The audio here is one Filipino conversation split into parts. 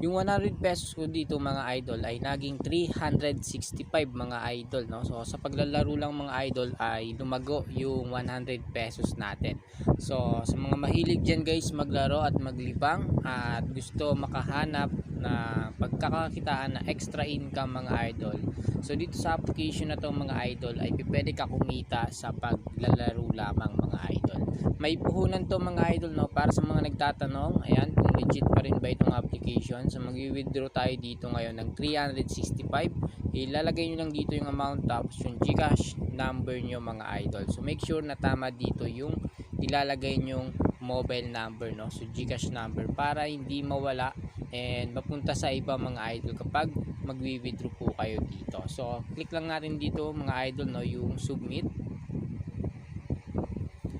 Yung 100 pesos ko dito mga idol ay naging 365 mga idol, no? So sa paglalaro lang mga idol ay lumago yung 100 pesos natin. So sa mga mahilig dyan guys maglaro at maglibang at gusto makahanap na pagkakakitaan na extra income mga idol, so dito sa application na to mga idol ay pwede ka kumita sa paglalaro lamang mga idol. May puhunan to mga idol, no, para sa mga nagtatanong. Ayan, kung legit pa rin ba itong application. So mag-withdraw tayo dito ngayon ng 365. Ilalagay nyo lang dito yung amount tapos yung GCash number nyo mga idol. So make sure na tama dito yung ilalagay nyong mobile number, no, so GCash number, para hindi mawala and mapunta sa iba mga idol kapag magwi-withdraw po kayo dito. So click lang natin dito mga idol, no, yung submit.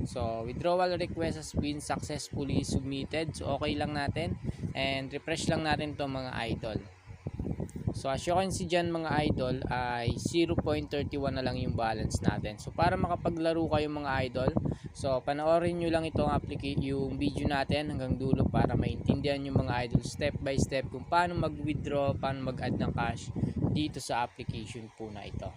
So withdrawal request has been successfully submitted. So okay lang natin and refresh lang natin to mga idol. So as you can see dyan mga idol ay 0.31 na lang yung balance natin. So para makapaglaro kayo mga idol, so panoorin nyo lang itong yung video natin hanggang dulo para maintindihan yung mga idol step by step kung paano mag-withdraw, paano mag-add ng cash dito sa application po na ito.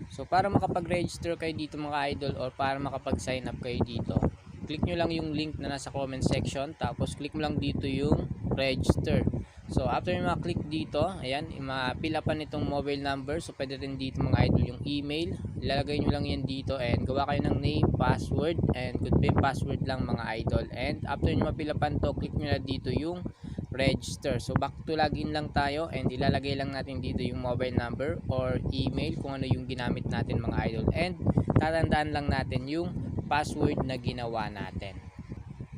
So para makapag-register kayo dito mga idol or para makapag-sign up kayo dito, click nyo lang yung link na nasa comment section tapos click mo lang dito yung register. So after nyo maklik dito, ayan, ma-fill upan itong mobile number. So pwede rin dito mga idol yung email, ilalagay nyo lang yan dito and gawa kayo ng name, password, and confirm password lang mga idol. And after nyo ma-fill upan to, click nyo na dito yung register. So back to login lang tayo and ilalagay lang natin dito yung mobile number or email kung ano yung ginamit natin mga idol, and tatandaan lang natin yung password na ginawa natin.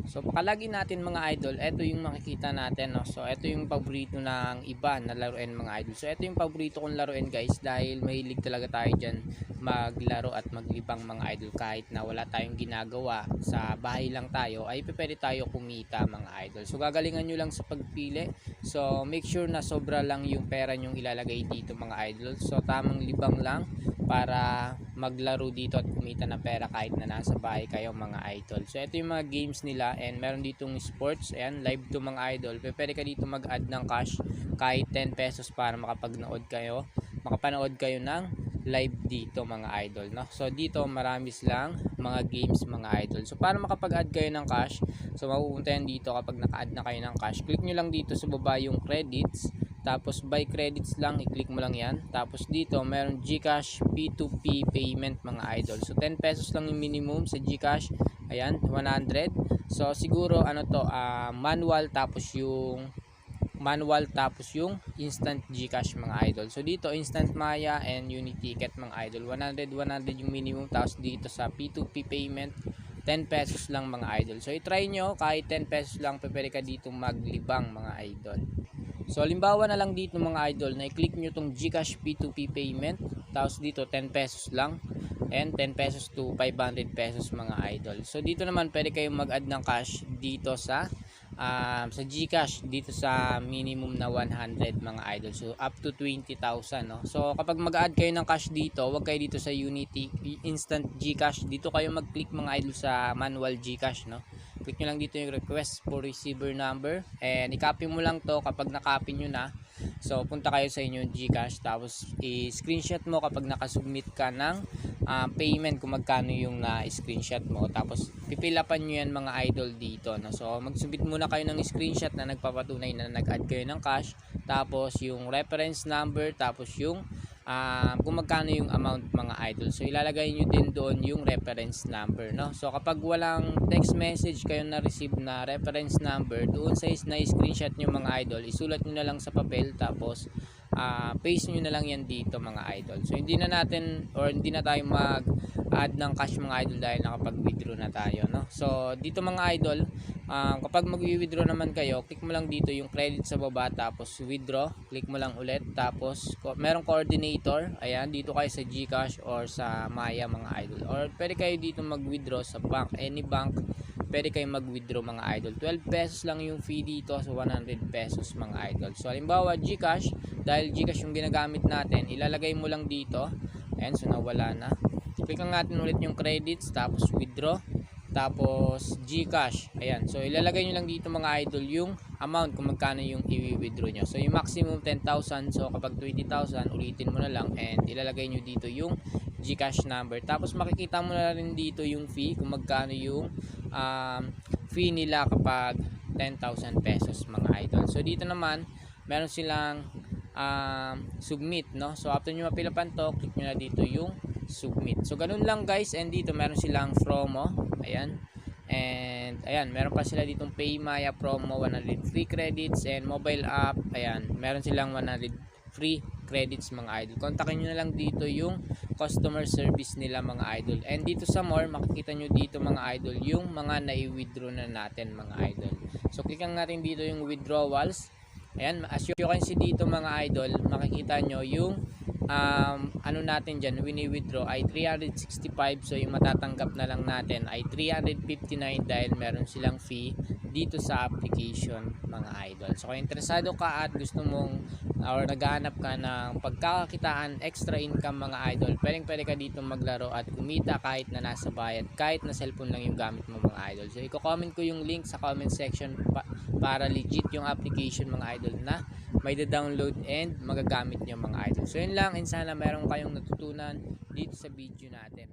So pakalagin natin mga idol, ito yung makikita natin, no? So ito yung paborito ng iba na laruin mga idol. So ito yung paborito kong laruin guys dahil mahilig talaga tayo dyan maglaro at maglibang mga idol. Kahit na wala tayong ginagawa, sa bahay lang tayo, ay pwede tayo kumita mga idol. So gagalingan nyo lang sa pagpili. So make sure na sobra lang yung pera nyong ilalagay dito mga idol. So tamang libang lang para maglaro dito at kumita na pera kahit na nasa bahay kayo mga idol. So ito yung mga games nila and meron ditong sports. Ayan, live to mga idol. Pwede ka dito mag-add ng cash kahit 10 pesos para makapanood kayo ng live dito mga idol, no? So dito marami silang mga games mga idol. So para makapag-add kayo ng cash, so mapupunta yan dito kapag naka-add na kayo ng cash. Click nyo lang dito sa baba yung credits. Tapos buy credits lang, i-click mo lang yan. Tapos dito meron GCash P2P payment mga idol. So 10 pesos lang yung minimum sa GCash. Ayan, 100. So siguro ano to, manual tapos yung instant GCash mga idol. So dito instant Maya and Uniticket mga idol. 100 yung minimum, tapos dito sa P2P payment 10 pesos lang mga idol. So i-try nyo, kahit 10 pesos lang pwede ka dito maglibang mga idol. So halimbawa na lang dito mga idol na i-click nyo tong GCash P2P payment, tapos dito 10 pesos lang and 10 pesos to 500 pesos mga idol. So dito naman pwede kayong mag-add ng cash dito sa GCash dito sa minimum na 100 mga idol. So up to 20,000, no. So kapag mag-add kayo ng cash dito, wag kayo dito sa Unity Instant GCash. Dito kayo mag-click mga idol sa manual GCash, no. Click nyo lang dito yung request for receiver number and i-copy mo lang to. Kapag na-copy nyo na, so punta kayo sa inyong GCash tapos i-screenshot mo kapag nakasubmit ka ng payment kung magkano yung screenshot mo. Tapos pipilapan nyo yan mga idol dito, no? So magsubmit muna kayo ng screenshot na nagpapatunay na nag-add kayo ng cash, tapos yung reference number, tapos yung kung magkano yung amount mga idol. So ilalagay nyo din doon yung reference number, no? So kapag walang text message kayo na receive na reference number doon sa na screenshot nyo mga idol, isulat nyo na lang sa papel tapos paste nyo na lang yan dito mga idol. So hindi na tayo mag-add ng cash mga idol dahil nakapag-withdraw na tayo, no? So dito mga idol, kapag mag-withdraw naman kayo, click mo lang dito yung credit sa baba tapos withdraw, click mo lang ulit tapos merong coordinator. Ayan, dito kayo sa GCash or sa Maya mga idol, or pwede kayo dito mag-withdraw sa bank, any bank pwede kayo mag-withdraw mga idol. 12 pesos lang yung fee dito sa 100 pesos mga idol. So halimbawa GCash, dahil GCash yung ginagamit natin, ilalagay mo lang dito. Ayan, so nawala na. Click lang natin ulit yung credits tapos withdraw. tapos GCash. Ayan. So ilalagay nyo lang dito mga idol yung amount kung magkano yung i-withdraw nyo. So yung maximum 10,000. So kapag 20,000 ulitin mo na lang and ilalagay nyo dito yung GCash number. Tapos makikita mo na rin dito yung fee kung magkano yung fee nila kapag 10,000 pesos mga idol. So dito naman meron silang submit, no? So after nyo mapilapan to, click nyo na dito yung submit. So ganun lang guys, and dito meron silang promo. Ayan. And ayan, meron pa sila ditong Paymaya promo, 100 free credits, and mobile app. Ayan, meron silang 100 free credits mga idol. Kontakin nyo na lang dito yung customer service nila mga idol. And dito sa more, makikita nyo dito mga idol yung mga nai-withdraw na natin mga idol. So click natin dito yung withdrawals. Ayan, as you can see dito mga idol, makikita nyo yung ano natin dyan, wini-withdraw ay 365. So yung matatanggap na lang natin ay 359 dahil meron silang fee dito sa application mga idol. So kung interesado ka at gusto mong or naghahanap ka ng pagkakakitaan, extra income mga idol, pwede ka dito maglaro at kumita kahit na nasa bayad, kahit na cellphone lang yung gamit mo mga idol. So i-comment ko yung link sa comment section para legit yung application mga idol na may download and magagamit nyo mga idol. So yun lang, and sana meron kayong natutunan dito sa video natin.